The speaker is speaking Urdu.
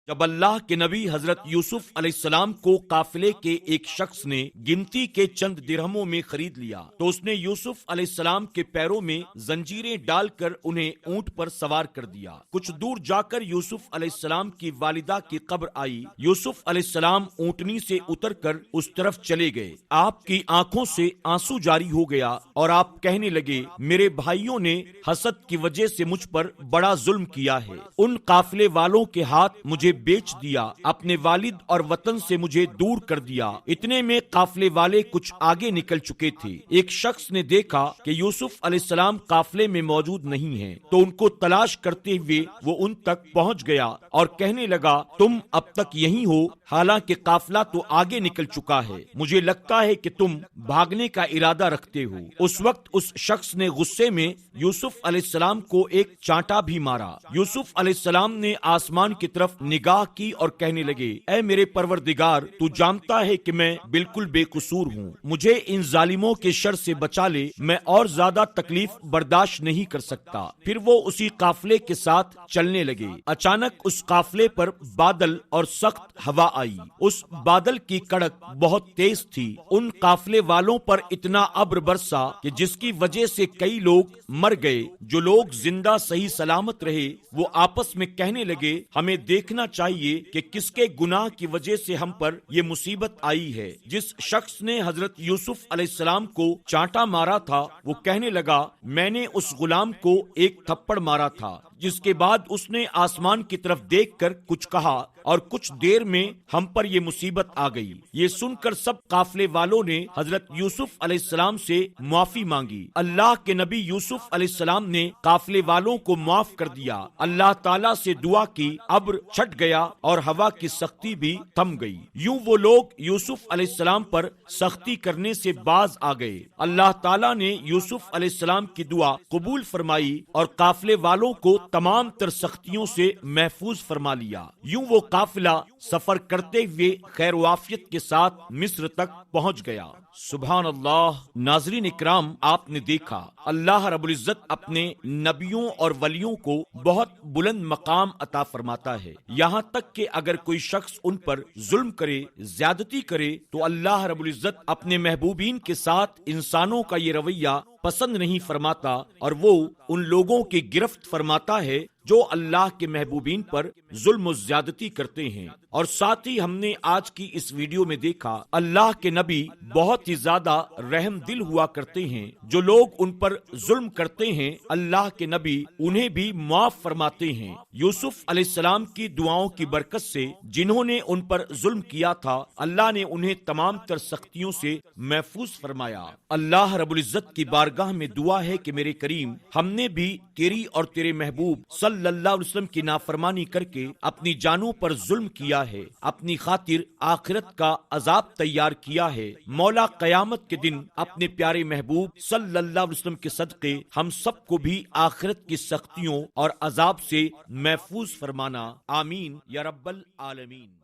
جب اللہ کے نبی حضرت یوسف علیہ السلام کو قافلے کے ایک شخص نے گنتی کے چند درہموں میں خرید لیا تو اس نے یوسف علیہ السلام کے پیروں میں زنجیریں ڈال کر انہیں اونٹ پر سوار کر دیا۔ کچھ دور جا کر یوسف علیہ السلام کی والدہ کی قبر آئی۔ یوسف علیہ السلام اونٹنی سے اتر کر اس طرف چلے گئے۔ آپ کی آنکھوں سے آنسو جاری ہو گیا اور آپ کہنے لگے، میرے بھائیوں نے حسد کی وجہ سے مجھ پر بڑا ظلم کیا ہے۔ ان قافلے والوں کے ہاتھ مجھے بیچ دیا، اپنے والد اور وطن سے مجھے دور کر دیا۔ اتنے میں قافلے والے کچھ آگے نکل چکے تھے۔ ایک شخص نے دیکھا کہ یوسف علیہ السلام قافلے میں موجود نہیں ہیں تو ان کو تلاش کرتے ہوئے وہ ان تک پہنچ گیا اور کہنے لگا، تم اب تک یہیں ہو حالانکہ قافلہ تو آگے نکل چکا ہے۔ مجھے لگتا ہے کہ تم بھاگنے کا ارادہ رکھتے ہو۔ اس وقت اس شخص نے غصے میں یوسف علیہ السلام کو ایک چانٹا بھی مارا۔ یوسف علیہ السلام نے آسمان کی طرف نگاہ کی اور کہنے لگے، اے میرے پروردگار، تو جانتا ہے کہ میں بالکل بے قصور ہوں، مجھے ان ظالموں کے شر سے بچا لے، میں اور زیادہ تکلیف برداشت نہیں کر سکتا۔ پھر وہ اسی قافلے کے ساتھ چلنے لگے۔ اچانک اس قافلے پر بادل اور سخت ہوا آئی۔ اس بادل کی کڑک بہت تیز تھی۔ ان قافلے والوں پر اتنا ابر برسا کہ جس کی وجہ سے کئی لوگ مر گئے۔ جو لوگ زندہ صحیح سلامت رہے وہ آپس میں کہنے لگے، ہمیں دیکھنا چاہیے کہ کس کے گناہ کی وجہ سے ہم پر یہ مصیبت آئی ہے۔ جس شخص نے حضرت یوسف علیہ السلام کو چانٹا مارا تھا وہ کہنے لگا، میں نے اس غلام کو ایک تھپڑ مارا تھا، جس کے بعد اس نے آسمان کی طرف دیکھ کر کچھ کہا اور کچھ دیر میں ہم پر یہ مصیبت آ گئی۔ یہ سن کر سب قافلے والوں نے حضرت یوسف علیہ السلام سے معافی مانگی۔ اللہ کے نبی یوسف علیہ السلام نے قافلے والوں کو معاف کر دیا۔ اللہ تعالیٰ سے دعا کی، ابر چھٹ گیا اور ہوا کی سختی بھی تھم گئی۔ یوں وہ لوگ یوسف علیہ السلام پر سختی کرنے سے باز آ گئے۔ اللہ تعالیٰ نے یوسف علیہ السلام کی دعا قبول فرمائی اور قافلے والوں کو تمام تر سختیوں سے محفوظ فرما لیا۔ یوں وہ قافلہ سفر کرتے ہوئے خیر و عافیت کے ساتھ مصر تک پہنچ گیا۔ سبحان اللہ۔ ناظرین اکرام، آپ نے دیکھا اللہ رب العزت اپنے نبیوں اور ولیوں کو بہت بلند مقام عطا فرماتا ہے، یہاں تک کہ اگر کوئی شخص ان پر ظلم کرے، زیادتی کرے تو اللہ رب العزت اپنے محبوبین کے ساتھ انسانوں کا یہ رویہ پسند نہیں فرماتا اور وہ ان لوگوں کی گرفت فرماتا ہے جو اللہ کے محبوبین پر ظلم و زیادتی کرتے ہیں۔ اور ساتھ ہی ہم نے آج کی اس ویڈیو میں دیکھا اللہ کے نبی بہت ہی زیادہ رحم دل ہوا کرتے ہیں۔ جو لوگ ان پر ظلم کرتے ہیں اللہ کے نبی انہیں بھی معاف فرماتے ہیں۔ یوسف علیہ السلام کی دعاؤں کی برکت سے جنہوں نے ان پر ظلم کیا تھا اللہ نے انہیں تمام تر سختیوں سے محفوظ فرمایا۔ اللہ رب العزت کی بارگاہ میں دعا ہے کہ میرے کریم، ہم نے بھی تیری اور تیرے محبوب صلی اللہ علیہ وسلم کی نافرمانی کر کے اپنی جانوں پر ظلم کیا ہے، اپنی خاطر آخرت کا عذاب تیار کیا ہے۔ مولا قیامت کے دن اپنے پیارے محبوب صلی اللہ علیہ وسلم کے صدقے ہم سب کو بھی آخرت کی سختیوں اور عذاب سے محفوظ فرمانا، آمین یا رب العالمین۔